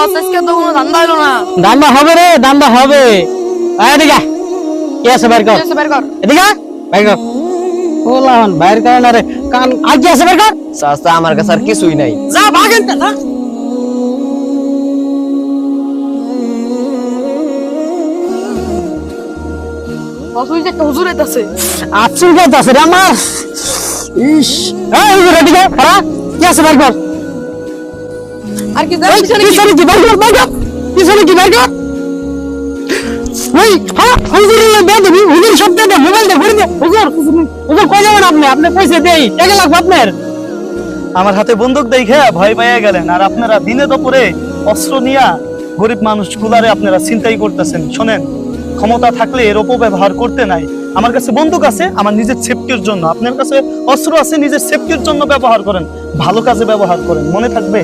আজকে তো কোনো ধান্দা হলো না। দান্দা হবে রে, দান্দা হবে। এদিকে কি আছে বাইর কর, বের কর। এদিকে বাইর কর। বললাম বাইর কর না রে, কান আর কি আছে বাইর কর। চাচা আমার কাছে আর কিছুই নাই। যা ভাগেন না। বসুই যে একটা হুজুর আইতাছে। আচুল গাইতে আছে রে আমার। ইস এই হুজুর এদিকে খারা কি আছে বাইর কর। আর কি এই জানিস পিছনে কি বাইর কর, বাইর কর পিছনে কি বাইর কর। ওই হ্যাঁ হুজুর দে দিবি, হুজুর সব দে, মোবাইল দে ঘুরে দে। হুজুর হুজুর কই যাবেন আপনি? আপনি পয়সা দেই, টাকা লাগবে আপনার। আমার হাতে বন্দুক দেখে ভয় পেয়ে গেলেন, আর আপনারা দিনে দুপুরে অস্ত্র নিয়ে গরিব মানুষ গুলারে আপনারা চিন্তাই করতেছেন। শোনেন, ক্ষমতা থাকলে এর অপব্যবহার করতে নাই। আমার কাছে বন্দুক আছে আমার নিজের সেফটির জন্য, আপনার কাছে অস্ত্র আছে নিজের সেফটির জন্য ব্যবহার করেন, ভালো কাজে ব্যবহার করেন, মনে থাকবে।